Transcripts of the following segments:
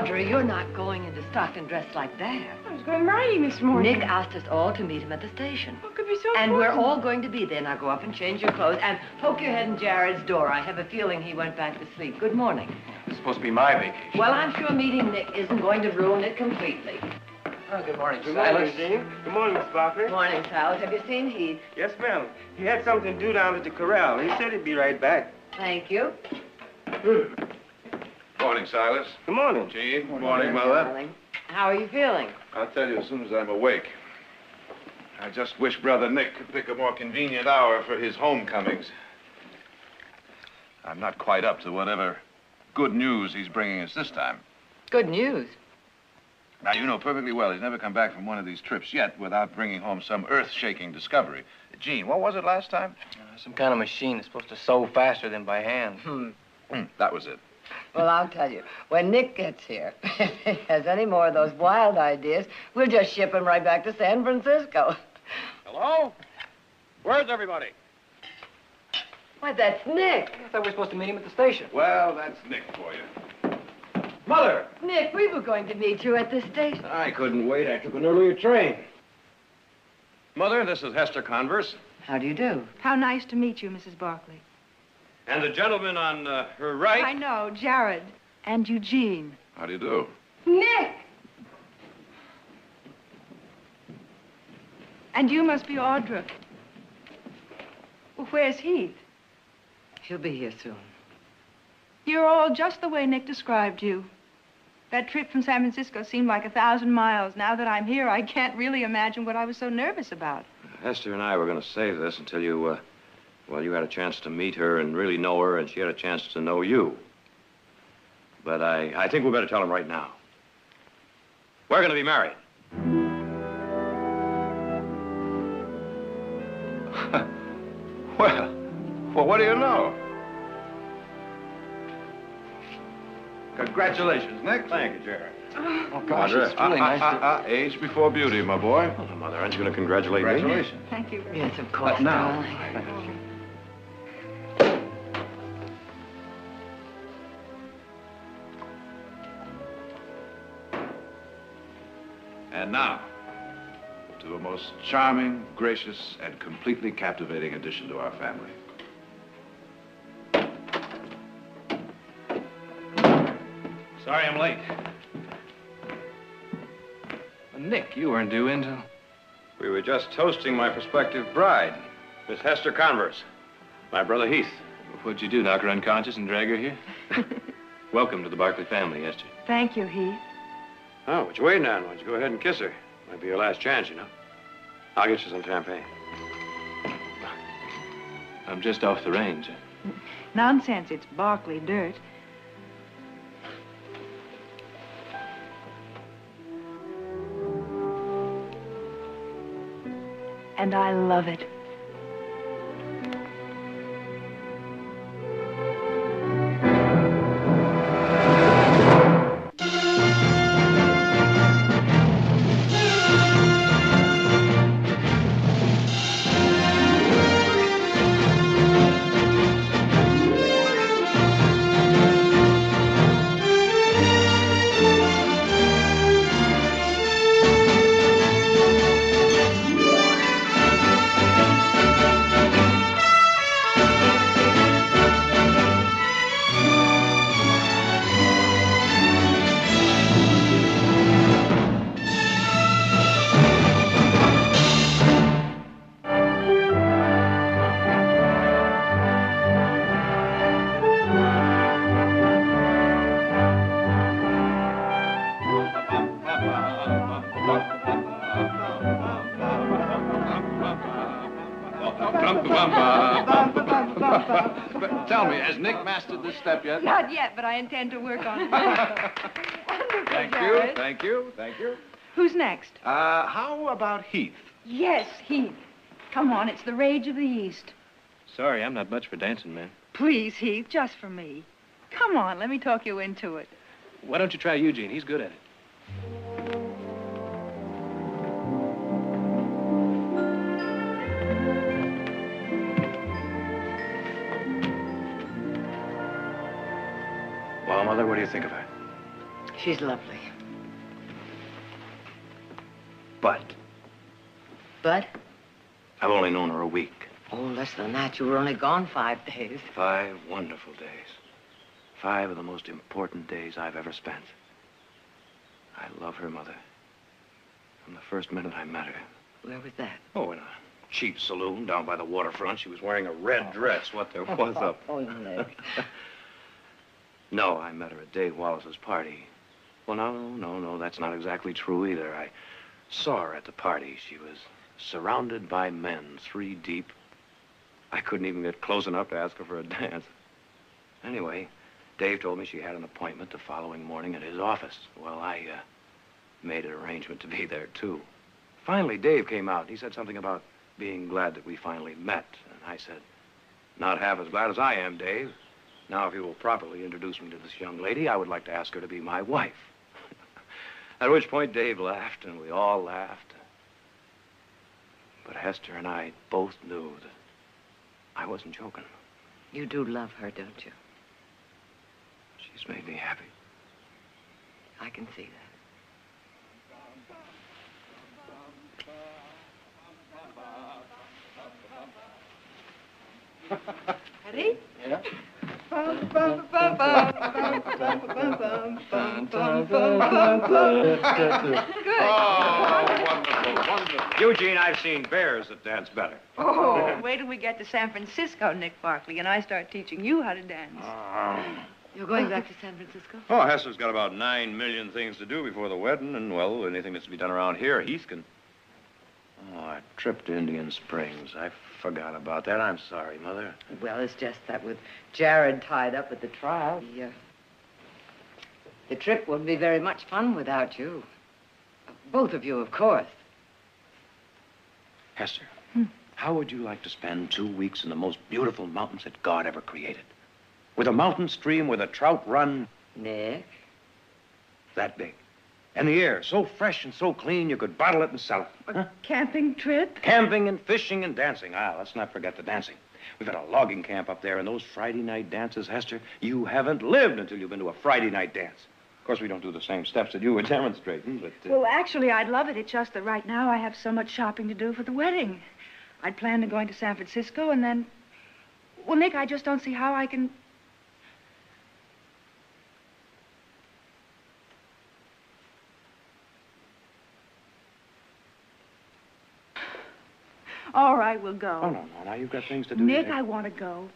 Audrey, you're not going into Stockton dressed like that. I was going to marry him this morning. Nick asked us all to meet him at the station. What could be so And important? we're all going to be there. Now go up and change your clothes and poke your head in Jared's door. I have a feeling he went back to sleep. Good morning. It's supposed to be my vacation. Well, I'm sure meeting Nick isn't going to ruin it completely. Oh, good morning, Good Silas. morning, Dean. Good morning, Miss Barkley. Good morning, Silas. Have you seen Heath? Yes, ma'am. He had something to do down at the corral. He said he'd be right back. Thank you. Morning, Silas. Good morning. Gene. Good morning, Mother. Darling. How are you feeling? I'll tell you as soon as I'm awake. I just wish Brother Nick could pick a more convenient hour for his homecomings. I'm not quite up to whatever good news he's bringing us this time. Good news. Now, you know perfectly well he's never come back from one of these trips yet without bringing home some earth-shaking discovery. Gene, what was it last time? Some kind of machine that's supposed to sew faster than by hand. That was it. Well, I'll tell you, when Nick gets here, if he has any more of those wild ideas, we'll just ship him right back to San Francisco. Hello? Where's everybody? Why, that's Nick. I thought we were supposed to meet him at the station. Well, that's Nick for you. Mother! Nick, we were going to meet you at the station. I couldn't wait. I took an earlier train. Mother, this is Hester Converse. How do you do? How nice to meet you, Mrs. Barkley. And the gentleman on her right. I know, Jared. And Eugene. How do you do? Nick! And you must be Audra. Well, where's Heath? He'll be here soon. You're all just the way Nick described you. That trip from San Francisco seemed like 1,000 miles. Now that I'm here, I can't really imagine what I was so nervous about. Hester and I were going to save this until you, well, you had a chance to meet her and really know her, and she had a chance to know you. But I think we better tell him right now. We're going to be married. Well, what do you know? Congratulations, Nick. Thank you, Jared. Oh, gosh, Audra, it's really nice to... Age before beauty, my boy. Well, Mother, aren't you going to congratulate me? Congratulations. Thank you very Yes, of course, now. darling. And now, to a most charming, gracious, and completely captivating addition to our family. Sorry I'm late. Nick, you weren't due until... We were just toasting my prospective bride, Miss Hester Converse. My brother Heath. What'd you do, knock her unconscious and drag her here? Welcome to the Barkley family, Hester. Thank you, Heath. Oh, what you waiting on? Why don't you go ahead and kiss her? Might be your last chance, you know. I'll get you some champagne. I'm just off the range. Nonsense, it's Barkley dirt. And I love it. Tell me, has Nick mastered this step yet? Not yet, but I intend to work on it. Wonderful, Thank you, Jared. thank you, thank you. Who's next? How about Heath? Yes, Heath. Come on, it's the rage of the East. Sorry, I'm not much for dancing, man. Please, Heath, just for me. Come on, let me talk you into it. Why don't you try Eugene? He's good at it. Well, Mother, what do you think of her? She's lovely. But But, I've only known her a week. oh, less than that. You were only gone 5 days. 5 wonderful days. 5 of the most important days I've ever spent. I love her, Mother. From the first minute I met her. Where was that? Oh, in a cheap saloon down by the waterfront. She was wearing a red dress. What there was up. Oh, Nick. No, I met her at Dave Wallace's party. Well, no, that's not exactly true either. I saw her at the party. She was surrounded by men, 3 deep. I couldn't even get close enough to ask her for a dance. Anyway, Dave told me she had an appointment the following morning at his office. Well, I made an arrangement to be there, too. Finally, Dave came out. He said something about being glad that we finally met. And I said, not half as glad as I am, Dave. Now, if you will properly introduce me to this young lady, I would like to ask her to be my wife. At which point, Dave laughed, and we all laughed. But Hester and I both knew that I wasn't joking. You do love her, don't you? She's made me happy. I can see that. Ready? Yeah? Good. Oh, wonderful. Eugene, I've seen bears that dance better. Oh, wait till we get to San Francisco, Nick Barkley, and I start teaching you how to dance. You're going back to San Francisco? Oh, Hester's got about 9 million things to do before the wedding, and, well, anything that's to be done around here, Heath can... Oh, a trip to Indian Springs. I forgot about that. I'm sorry, Mother. Well, it's just that with Jared tied up at the trial, the trip wouldn't be very much fun without you. Both of you, of course. Hester, how would you like to spend 2 weeks in the most beautiful mountains that God ever created? With a mountain stream where the trout run Nick? that big. And the air so fresh and so clean you could bottle it and sell it. A camping trip? Camping and fishing and dancing. Let's not forget the dancing. We've got a logging camp up there, and those Friday night dances, Hester, you haven't lived until you've been to a Friday night dance. Of course, we don't do the same steps that you were demonstrating, but... Well, actually, I'd love it. It's just that right now I have so much shopping to do for the wedding. I'd planned on going to San Francisco, and then... Well, Nick, I just don't see how I can... All right, we'll go. Oh, no. Now you've got things to do. Nick, I want to go.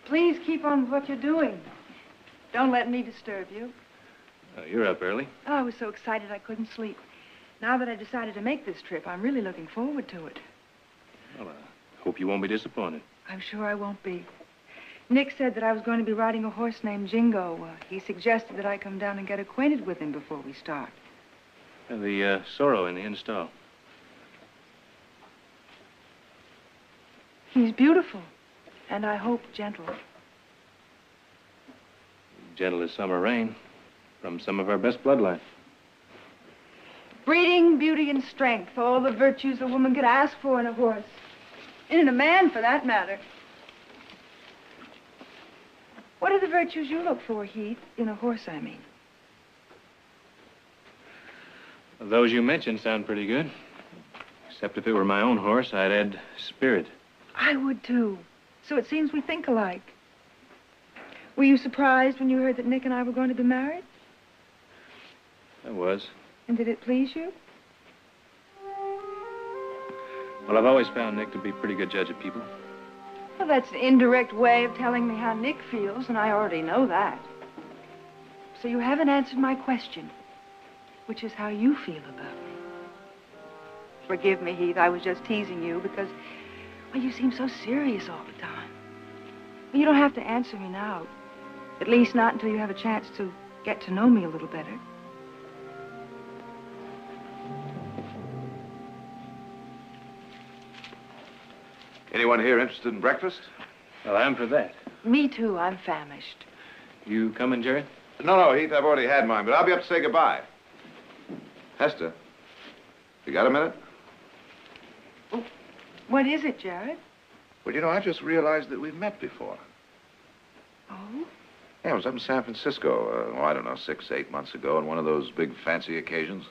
Please keep on with what you're doing. Don't let me disturb you. You're up early. Oh, I was so excited I couldn't sleep. Now that I decided to make this trip, I'm really looking forward to it. Well, I hope you won't be disappointed. I'm sure I won't be. Nick said that I was going to be riding a horse named Jingo. He suggested that I come down and get acquainted with him before we start. The sorrow in the install. He's beautiful, and I hope gentle. Gentle as summer rain from some of our best bloodline. Breeding, beauty, and strength, all the virtues a woman could ask for in a horse. And in a man, for that matter. What are the virtues you look for, Heath? In a horse, I mean. Those you mentioned sound pretty good. Except if it were my own horse, I'd add spirit. I would, too. So it seems we think alike. Were you surprised when you heard that Nick and I were going to be married? I was. And did it please you? Well, I've always found Nick to be a pretty good judge of people. Well, that's an indirect way of telling me how Nick feels, and I already know that. So you haven't answered my question, which is how you feel about me. Forgive me, Heath, I was just teasing you because, well, you seem so serious all the time. You don't have to answer me now. At least not until you have a chance to get to know me a little better. Anyone here interested in breakfast? Well, I'm for that. Me too. I'm famished. You coming, Jerry? No, Heath, I've already had mine, but I'll be up to say goodbye. Hester, you got a minute? What is it, Jared? Well, you know, I just realized that we've met before. Oh? Yeah, I was up in San Francisco, I don't know, 6, 8 months ago on one of those big fancy occasions.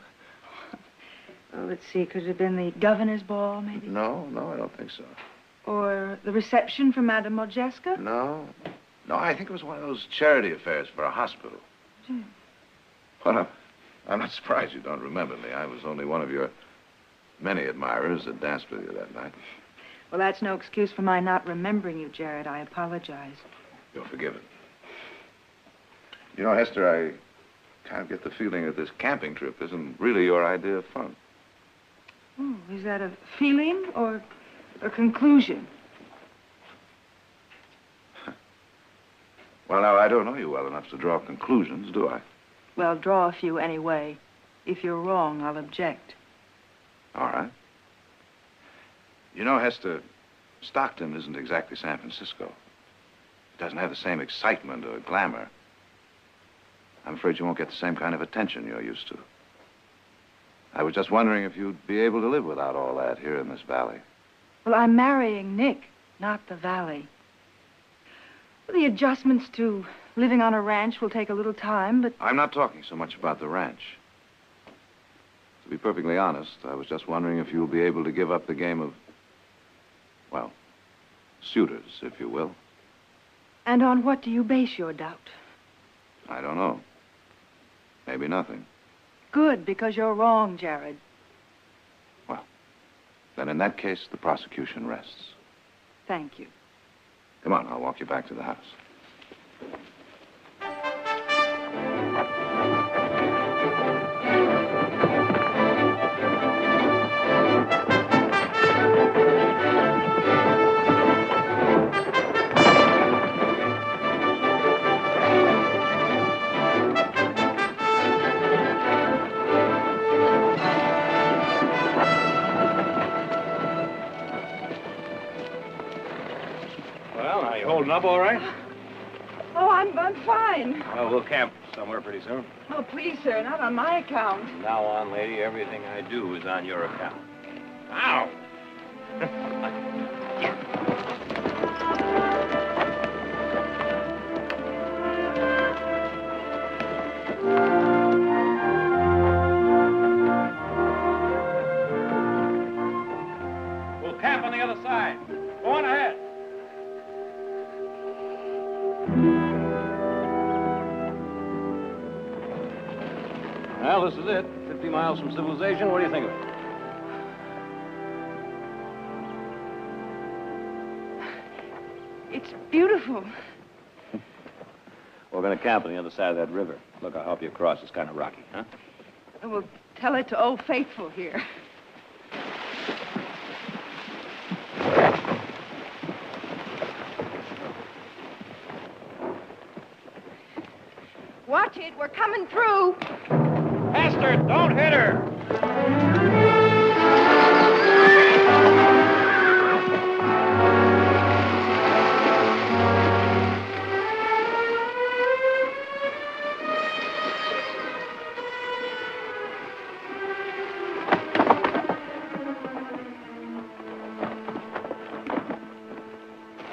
Oh, let's see. Could it have been the governor's ball, maybe? No, I don't think so. Or the reception for Madame Modjeska? No, I think it was one of those charity affairs for a hospital. Well, I'm not surprised you don't remember me. I was only one of your many admirers that danced with you that night. Well, that's no excuse for my not remembering you, Jared. I apologize. You're forgiven. You know, Hester, I kind of get the feeling that this camping trip isn't really your idea of fun. Oh, is that a feeling or a conclusion? Well, now, I don't know you well enough to draw conclusions, do I? Well, draw a few anyway. If you're wrong, I'll object. All right. You know, Hester, Stockton isn't exactly San Francisco. It doesn't have the same excitement or glamour. I'm afraid you won't get the same kind of attention you're used to. I was just wondering if you'd be able to live without all that here in this valley. Well, I'm marrying Nick, not the valley. Well, the adjustments to living on a ranch will take a little time, but... I'm not talking so much about the ranch. To be perfectly honest, I was just wondering if you'll be able to give up the game of, well, suitors, if you will. And on what do you base your doubt? I don't know. Maybe nothing. Good, because you're wrong, Jared. Well, then in that case, the prosecution rests. Thank you. Come on, I'll walk you back to the house. Well, are you holding up all right? Oh, I'm fine. Well, we'll camp somewhere pretty soon. Oh, please, sir, not on my account. From now on, lady, everything I do is on your account. Ow! We'll camp on the other side. Go on ahead. Well, this is it. 50 miles from civilization. What do you think of it? It's beautiful. We're going to camp on the other side of that river. Look, I'll help you across. It's kind of rocky, huh? We'll tell it to Old Faithful here. Watch it. We're coming through. Hester, don't hit her!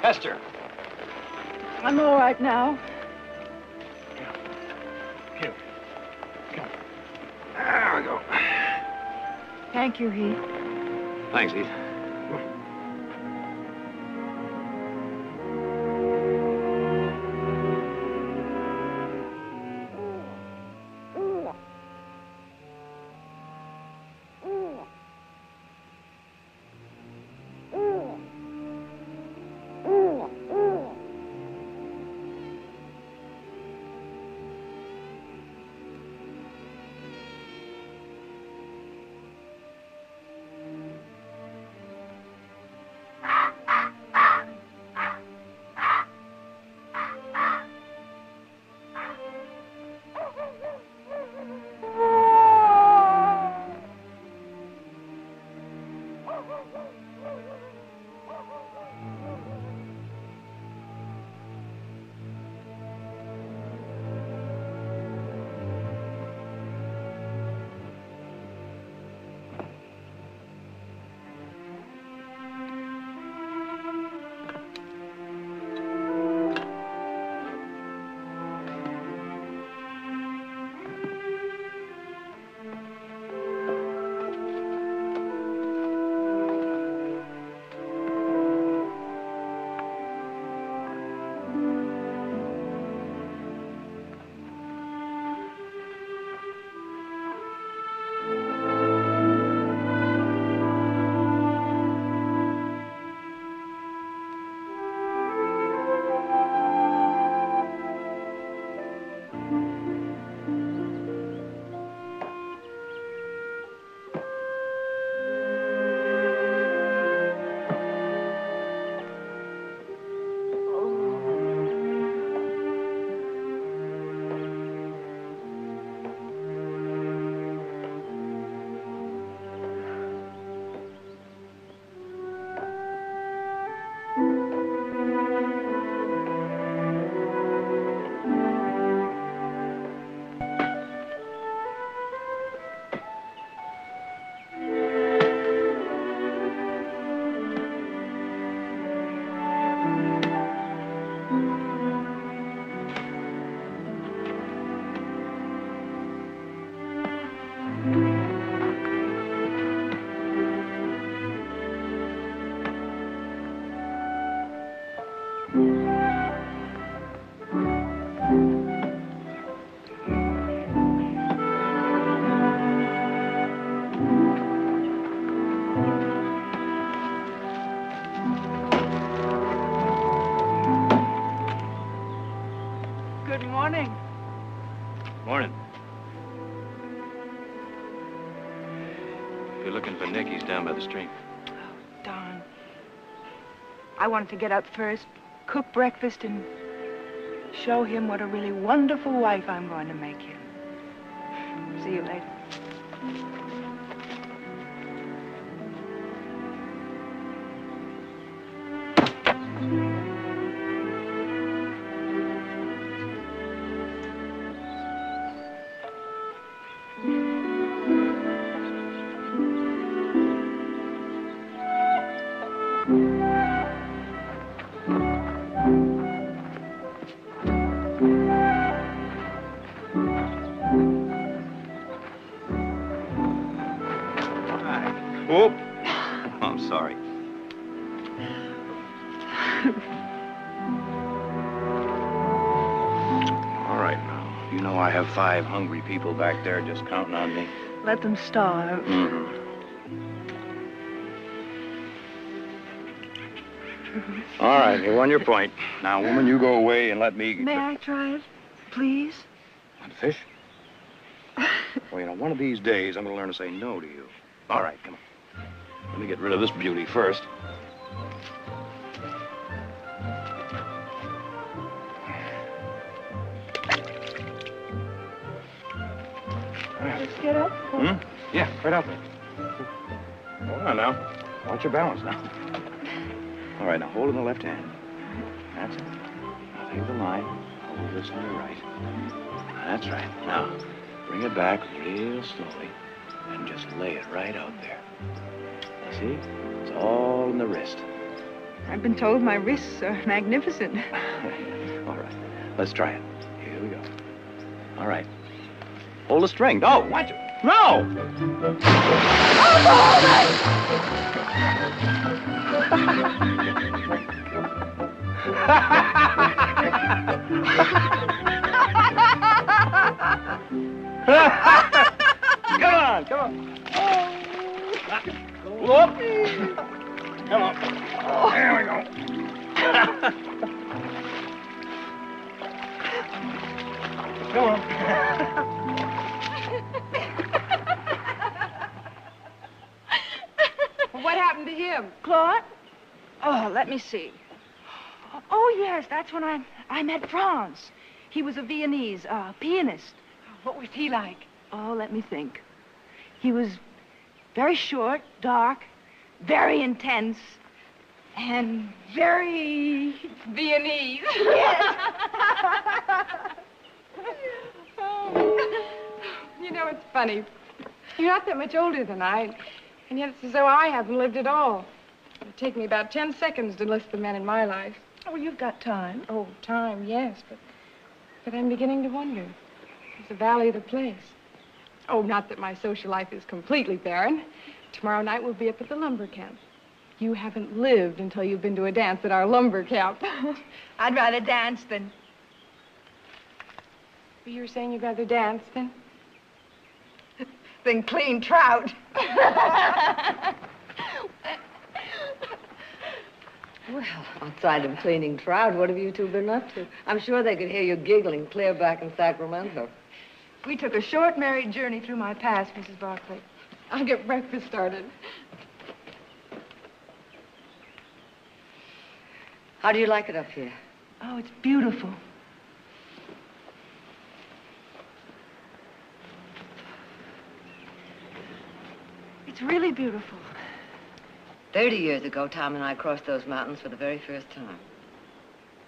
Hester! I'm all right now. Here. Come. There we go. Thank you, Heath. Thanks, Heath. morning. Morning. If you're looking for Nick, he's down by the stream. Darn. I wanted to get up first, cook breakfast, and show him what a really wonderful wife I'm going to make him. See you later. Whoop. I'm sorry. All right, now. You know I have 5 hungry people back there just counting on me. Let them starve. Mm-hmm. All right, you won your point. Now, woman, you go away and let me... May I try it, please? Want fish? Well, you know, one of these days, I'm going to learn to say no to you. All right, come on. Let me get rid of this beauty first. Let's get up. Hmm? Yeah, right out there. Hold on now. Watch your balance now. All right, now hold in the left hand. That's it. Now take the line. Hold this in your right. That's right. Now, bring it back real slowly and just lay it right out there. See? It's all in the wrist. I've been told my wrists are magnificent. All right, let's try it. Here we go. All right. Hold the string. No, watch it. No! Come on, come on. Whoop. Come on. There we go. Come on. What happened to him? Claude? Oh, let me see. Oh, yes, that's when I met Franz. He was a Viennese pianist. What was he like? Oh, let me think. He was very short, dark, very intense, and very Viennese. Yes. You know, it's funny. You're not that much older than I, and yet it's as though I haven't lived at all. It'd take me about 10 seconds to list the men in my life. Oh, you've got time. Oh, time, yes, but I'm beginning to wonder. Is the valley the place? Oh, not that my social life is completely barren. Tomorrow night we'll be up at the lumber camp. You haven't lived until you've been to a dance at our lumber camp. I'd rather dance than... You were saying you'd rather dance than? than clean trout. Well, outside of cleaning trout, what have you two been up to? I'm sure they could hear you giggling clear back in Sacramento. We took a short married journey through my past, Mrs. Barclay. I'll get breakfast started. How do you like it up here? Oh, it's beautiful. It's really beautiful. 30 years ago, Tom and I crossed those mountains for the very first time.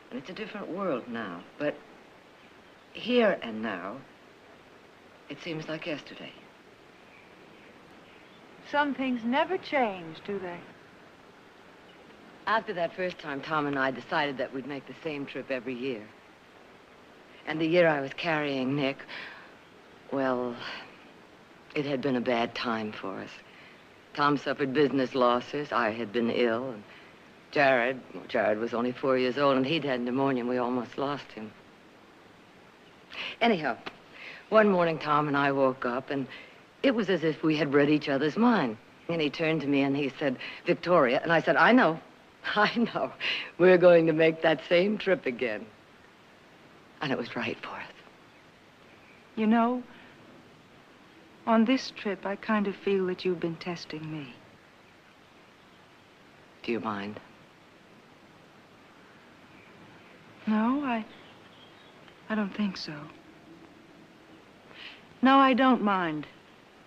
And it's a different world now, but here and now, it seems like yesterday. Some things never change, do they? After that first time, Tom and I decided that we'd make the same trip every year. And the year I was carrying Nick, well, it had been a bad time for us. Tom suffered business losses. I had been ill. And Jared was only 4 years old, and he'd had pneumonia, and we almost lost him. Anyhow, one morning, Tom and I woke up, and it was as if we had read each other's mind. And he turned to me, and he said, Victoria, and I said, I know. We're going to make that same trip again. And it was right for us. You know, on this trip, I kind of feel that you've been testing me. Do you mind? No, I don't think so. No, I don't mind.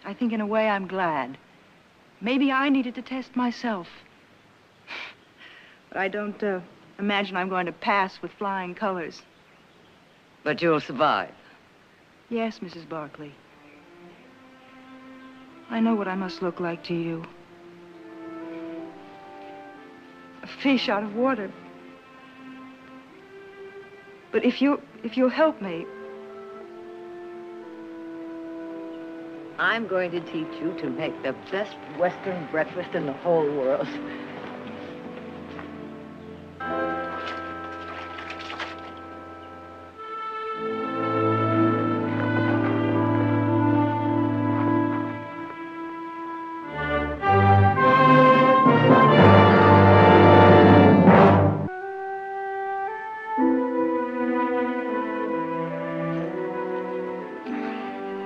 I think in a way I'm glad. Maybe I needed to test myself. But I don't imagine I'm going to pass with flying colors. But you'll survive. Yes, Mrs. Barkley. I know what I must look like to you. A fish out of water. But if you'll help me, I'm going to teach you to make the best Western breakfast in the whole world.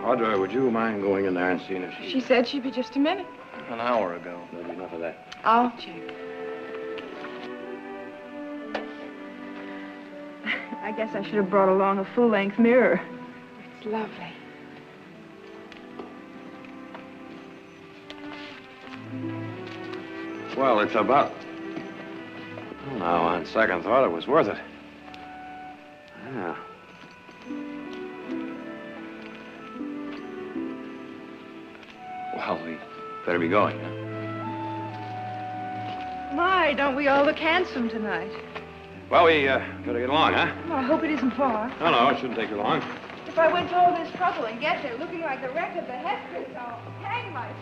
Audrey, would you mind going in there and seeing if She said she'd be just a minute. An hour ago. There'll be enough of that. I'll check. I guess I should have brought along a full-length mirror. It's lovely. Well, it's about... Well, now, on second thought, it was worth it. Yeah. Well, we better be going, huh? My, don't we all look handsome tonight? Well, we better get along, huh? Well, I hope it isn't far. No, it shouldn't take you long. If I went to all this trouble and get there looking like the wreck of the Hesperus, I'll hang myself.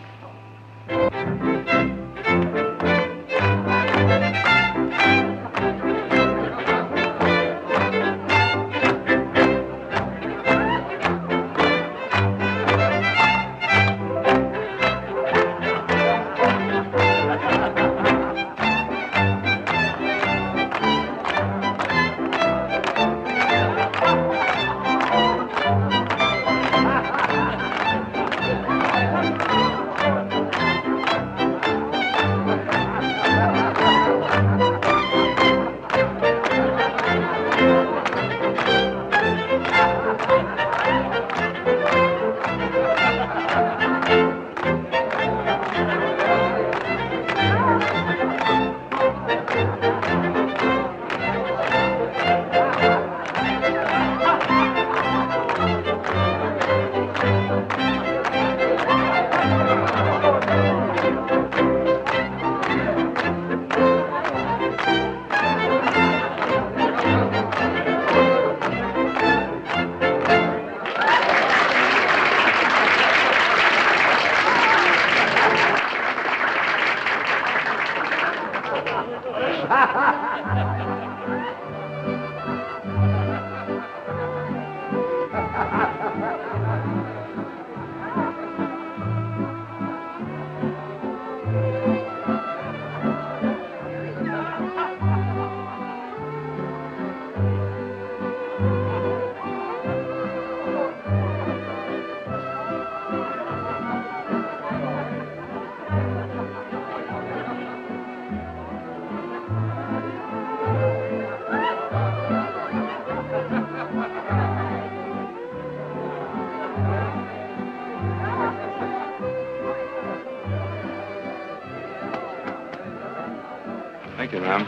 Thank you, ma'am.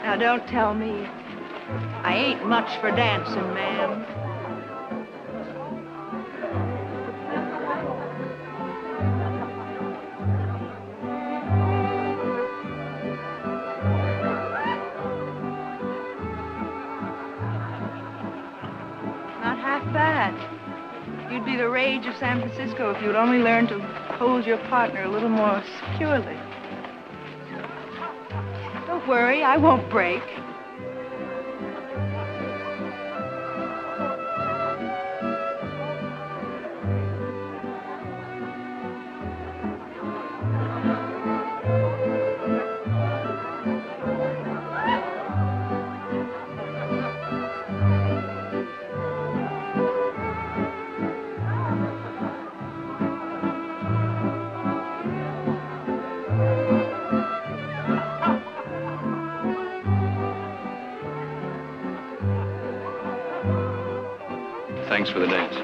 Now, don't tell me. I ain't much for dancing, ma'am. Not half bad. You'd be the rage of San Francisco if you'd only learn to hold your partner a little more securely. Don't worry, I won't break. Thanks for the dance.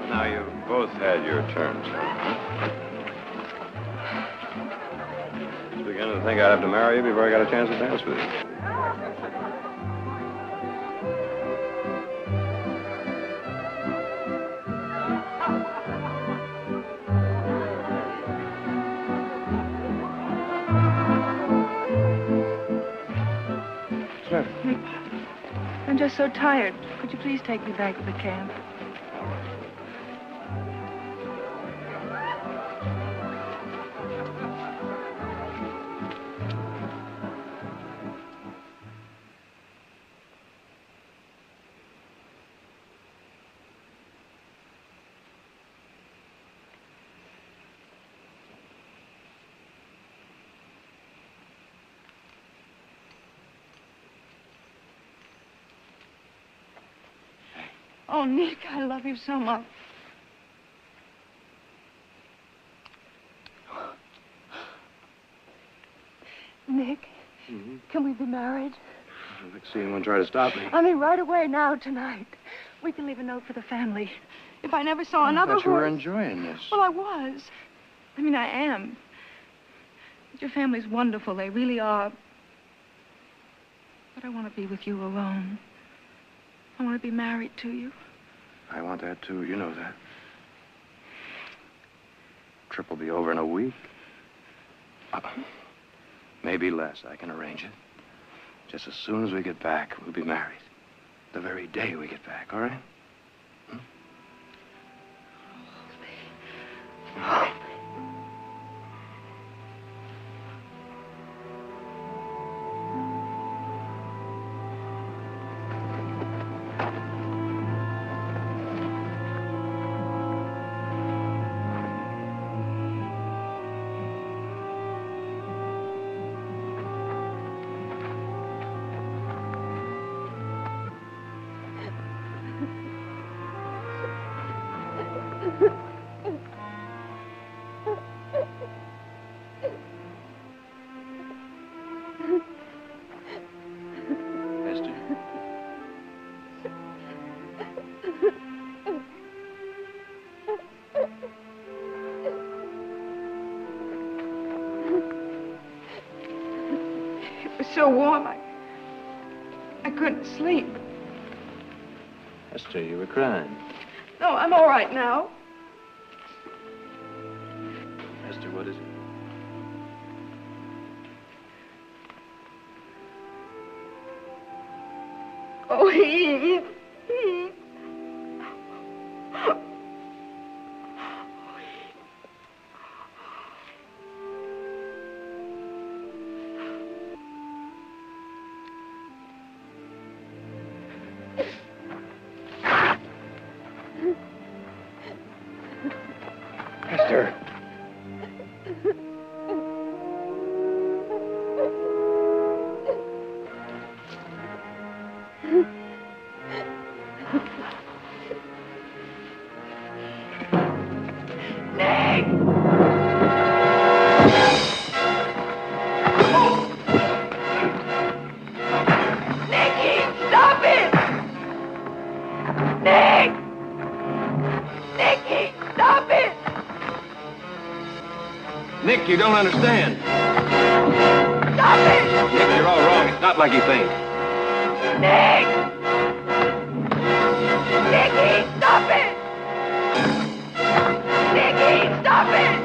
Now, you've both had your turns, huh? I was beginning to think I'd have to marry you before I got a chance to dance with you. Nick, I'm just so tired. Could you please take me back to the camp? Oh, Nick, I love you so much. Nick, can we be married? I'd like to see anyone try to stop me. I mean, right away now, tonight. We can leave a note for the family. If I never saw another I thought you were horse- enjoying this. Well, I was. I mean, I am. But your family's wonderful. They really are. But I want to be with you alone. I want to be married to you. I want that, too. You know that. Trip will be over in a week. Maybe less. I can arrange it. Just as soon as we get back, we'll be married. The very day we get back, all right? Esther? It was so warm, I couldn't sleep. Esther, you were crying. No, I'm all right now. Esther, what is it? Oh, he. Esther. Nick, you don't understand. Stop it! Nick, you're all wrong. It's not like you think. Nick! Nicky, stop it! Nicky, stop it!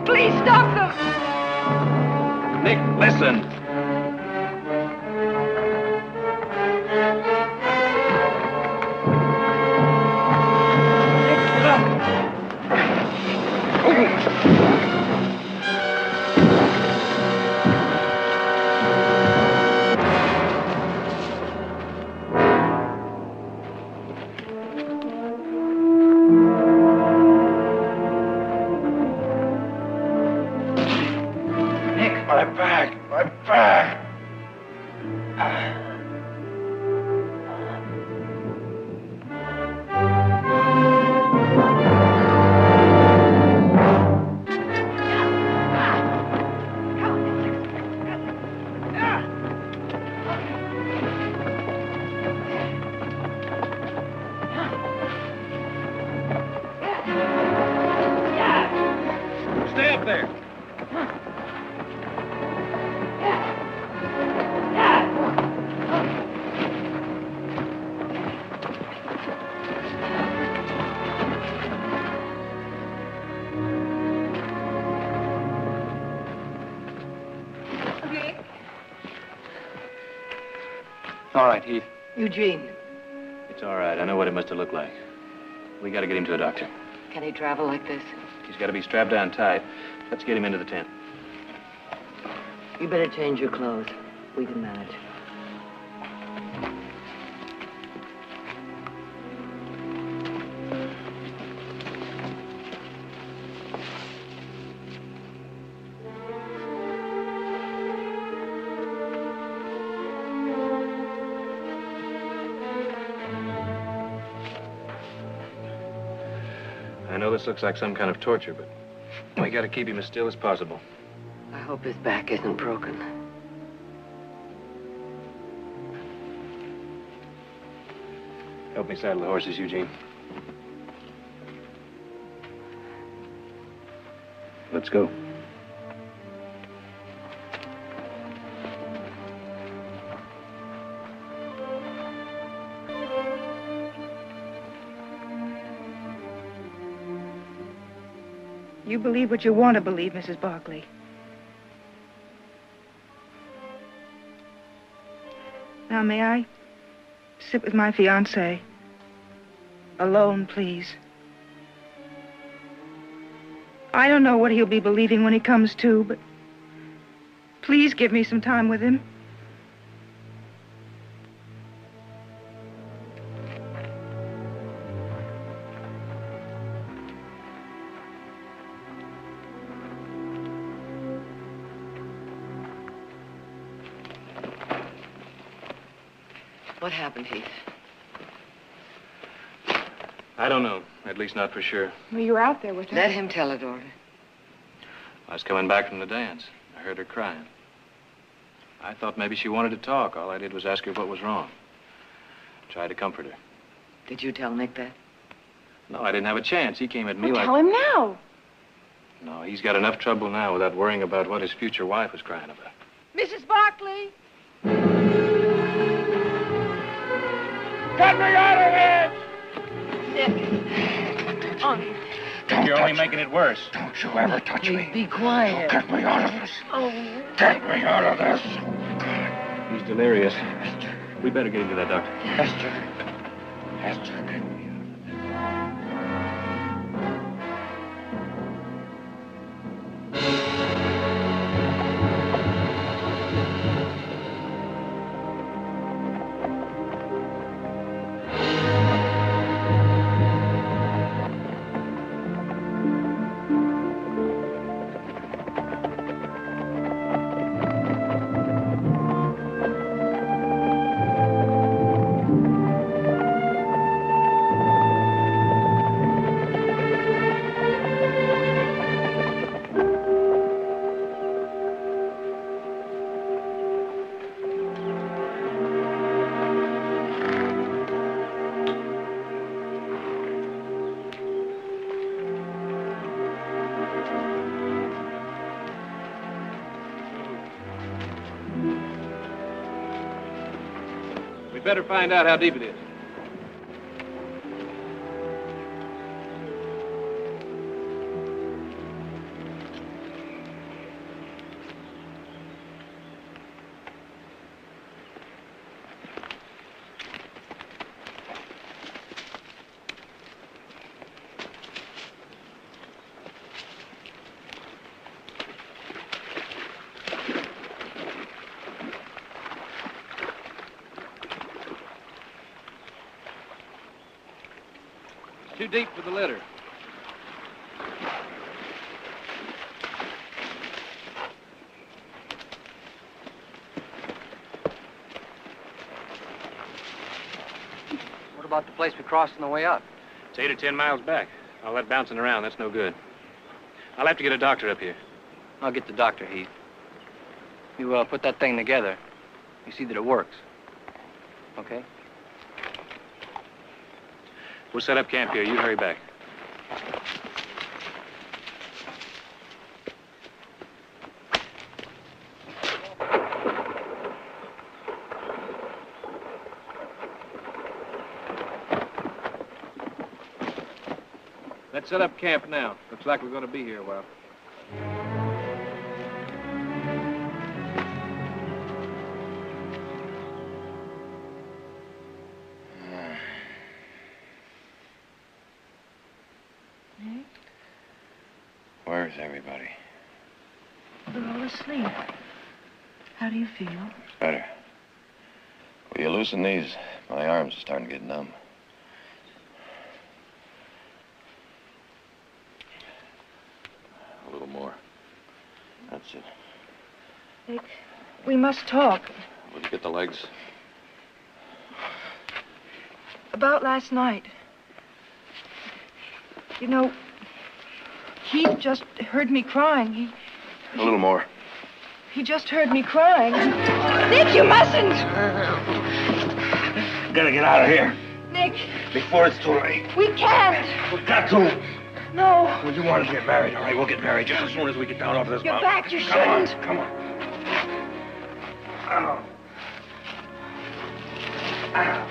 Please stop them! Nick, listen. My back. All right, Heath. Eugene, It's all right. I know what it must have looked like. We got to get him to a doctor. can he travel like this? He's got to be strapped down tight. Let's get him into the tent. You better change your clothes. We can manage. I know this looks like some kind of torture, but we got to keep him as still as possible. I hope his back isn't broken. Help me saddle the horses, Eugene. Let's go. You believe what you want to believe, Mrs. Barkley. Now, may I sit with my fiancé? Alone, please. I don't know what he'll be believing when he comes to, but please give me some time with him. What happened, Heath? I don't know. At least not for sure. Well, you were out there with her. Let him tell it, Order. I was coming back from the dance. I heard her crying. I thought maybe she wanted to talk. All I did was ask her what was wrong. Tried to comfort her. Did you tell Nick that? No, I didn't have a chance. He came at me like... Tell him now. No, he's got enough trouble now without worrying about what his future wife was crying about. Mrs. Barkley! Get me out of here! You're only making it worse. Don't you ever touch me. Be quiet. Get me out of this. Oh. Get me out of this. He's delirious. We better get him to that doctor. Esther. Esther, get me out of this. We'd better find out how deep it is. Too deep for the litter. What about the place we crossed on the way up? It's 8 or 10 miles back. All that bouncing around, that's no good. I'll have to get a doctor up here. I'll get the doctor, Heath. You put that thing together. You see that it works. Okay? We'll set up camp here. You hurry back. Let's set up camp now. Looks like we're going to be here a while. Where's everybody? They're all asleep. How do you feel? Better. Will you loosen these? My arms are starting to get numb. A little more. That's it. Nick, we must talk. Will you get the legs? About last night. You know, Heath just heard me crying. A little more. He just heard me crying. Nick, you mustn't! Gotta get out of here. Nick, Before it's too late. we can't. We got to. No. Well, you want to get married, all right? We'll get married just as soon as we get down off this You're mountain. back. You Come shouldn't. on, come on. Ow. Ow.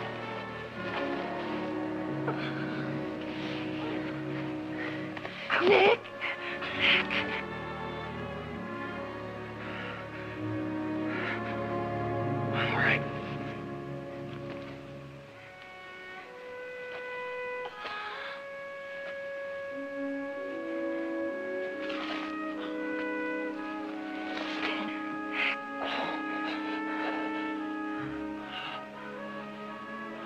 Nick. All right.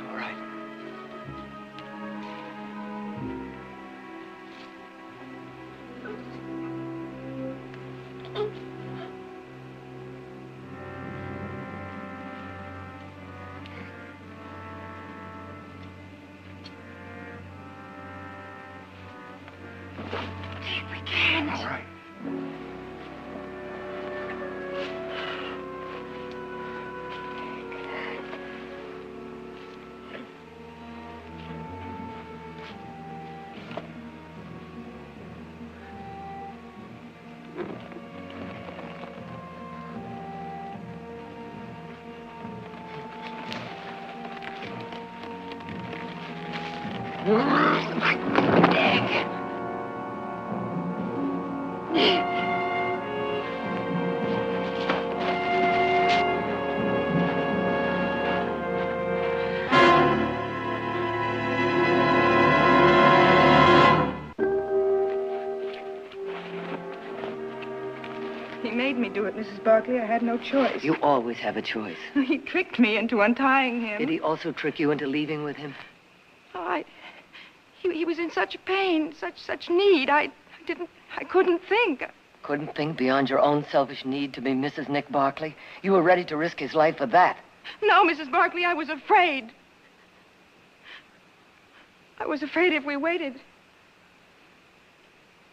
All right. We can't. All right. He made me do it, Mrs. Barkley. I had no choice. You always have a choice. He tricked me into untying him. Did he also trick you into leaving with him? Oh, he was in such pain, such need. I couldn't think. Couldn't think beyond your own selfish need to be Mrs. Nick Barkley? You were ready to risk his life for that. No, Mrs. Barkley, I was afraid. I was afraid if we waited,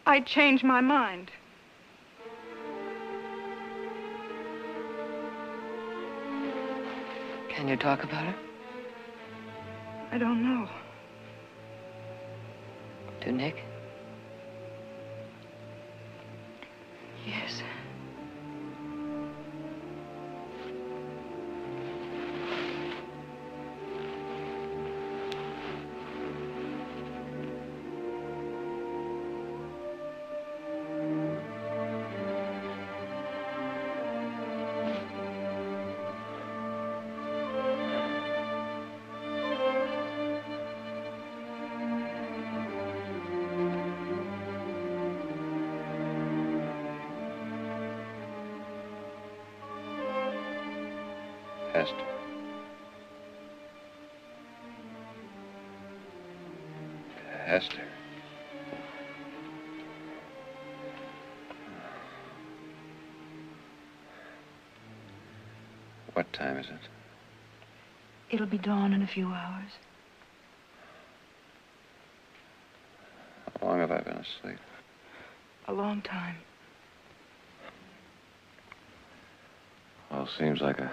I'd change my mind. Can you talk about it? I don't know. To Nick? Yes. Hester. Hester. What time is it? It'll be dawn in a few hours. How long have I been asleep? A long time. Well, seems like a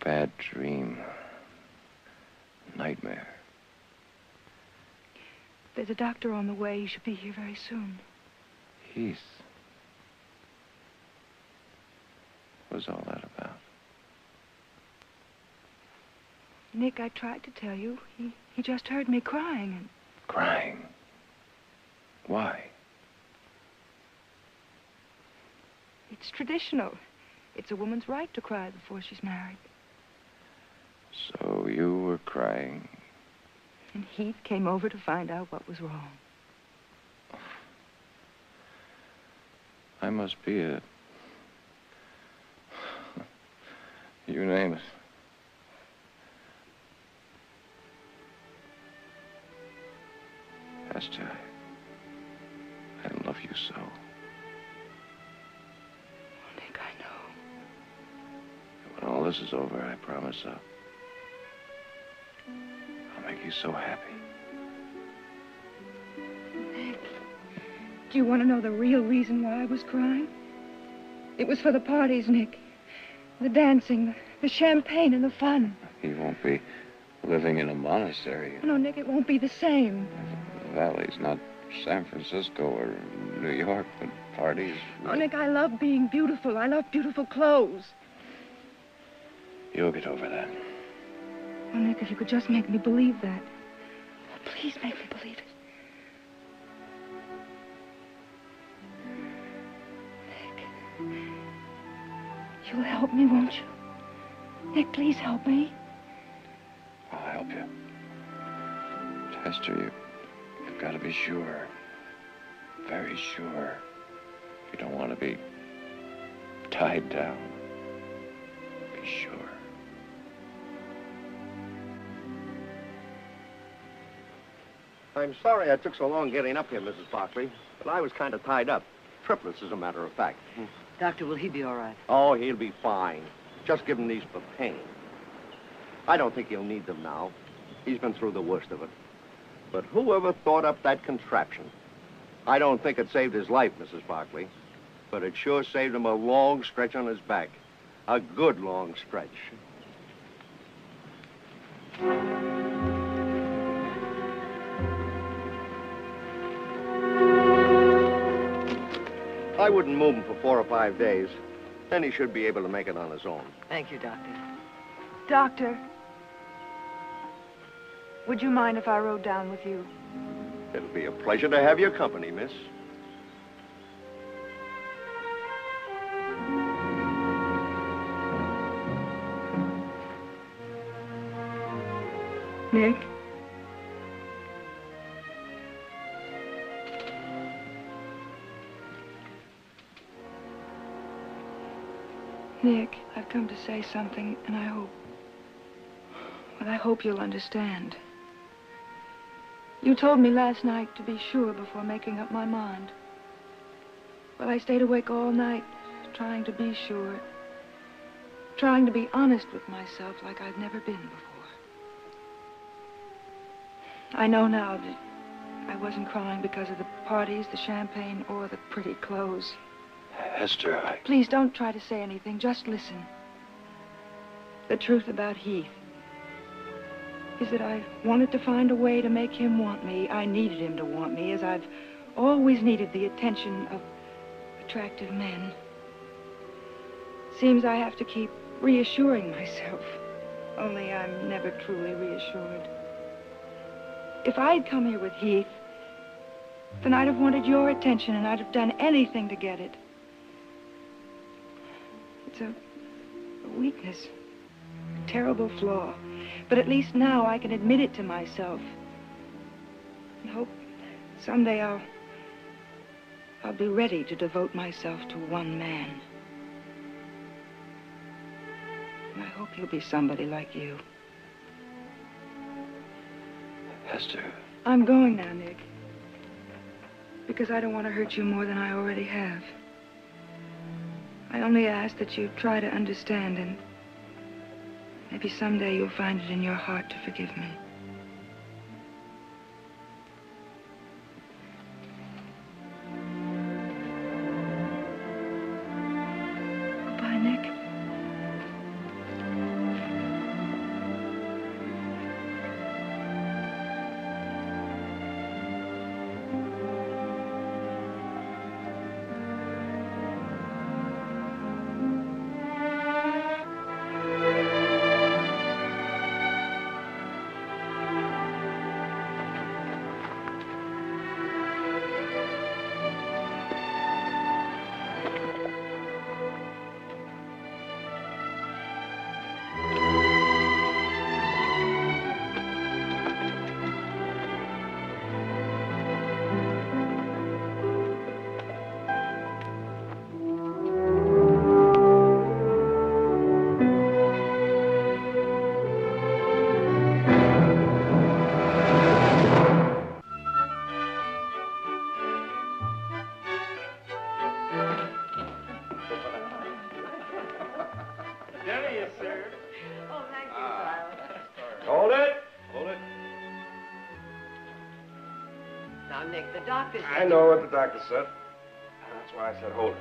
bad dream. Nightmare. There's a doctor on the way. He should be here very soon. Heath. What was all that about? Nick, I tried to tell you. He just heard me crying and... Crying? Why? It's traditional. It's a woman's right to cry before she's married. So you were crying. And Heath came over to find out what was wrong. I must be a... You name it. Esther, I love you so. Oh, Nick, I know. When all this is over, I promise I'll make you so happy. Nick, do you want to know the real reason why I was crying? It was for the parties, Nick. The dancing, the champagne, and the fun. You won't be living in a monastery. No, Nick, it won't be the same. The Valley's not San Francisco or New York, but parties. Oh, Nick, I love being beautiful. I love beautiful clothes. You'll get over that. Oh, Nick, if you could just make me believe that. Oh, please make me believe it. Nick, you'll help me, won't you? Nick, please help me. I'll help you. But Hester, you've got to be sure. Very sure. You don't want to be tied down. Be sure. I'm sorry I took so long getting up here, Mrs. Barkley, but I was kind of tied up. Triplets, as a matter of fact. Doctor, will he be all right? Oh, he'll be fine. Just give him these for pain. I don't think he'll need them now. He's been through the worst of it. But whoever thought up that contraption? I don't think it saved his life, Mrs. Barkley, but it sure saved him a long stretch on his back. A good long stretch. I wouldn't move him for 4 or 5 days. Then he should be able to make it on his own. Thank you, Doctor. Doctor, would you mind if I rode down with you? It'll be a pleasure to have your company, miss. Nick? Nick, I've come to say something, and I hope you'll understand. You told me last night to be sure before making up my mind. Well, I stayed awake all night, trying to be sure. Trying to be honest with myself like I've never been before. I know now that I wasn't crying because of the parties, the champagne, or the pretty clothes. Hester, Please don't try to say anything. Just listen. The truth about Heath is that I wanted to find a way to make him want me. I needed him to want me, as I've always needed the attention of attractive men. Seems I have to keep reassuring myself, only I'm never truly reassured. If I'd come here with Heath, then I'd have wanted your attention, and I'd have done anything to get it. It's a weakness, a terrible flaw. But at least now I can admit it to myself. And hope someday I'll be ready to devote myself to one man. And I hope he'll be somebody like you. Hester. I'm going now, Nick. Because I don't want to hurt you more than I already have. I only ask that you try to understand, and maybe someday you'll find it in your heart to forgive me. Goodbye, Nick. Hold it. Hold it. Now, Nick, the doctor said... I know what the doctor said. That's why I said hold it.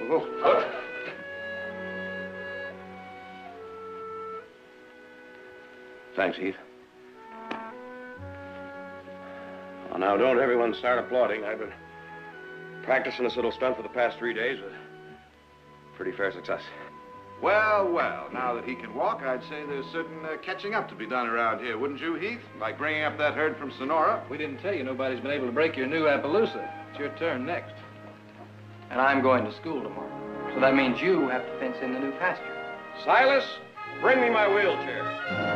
Oh. Thanks, Heath. Well, now, don't everyone start applauding. I've been practicing this little stunt for the past 3 days with pretty fair success. Well, well, now that he can walk, I'd say there's certain catching up to be done around here, wouldn't you, Heath? Like bringing up that herd from Sonora. We didn't tell you nobody's been able to break your new Appaloosa. It's your turn next. And I'm going to school tomorrow. So that means you have to fence in the new pasture. Silas, bring me my wheelchair.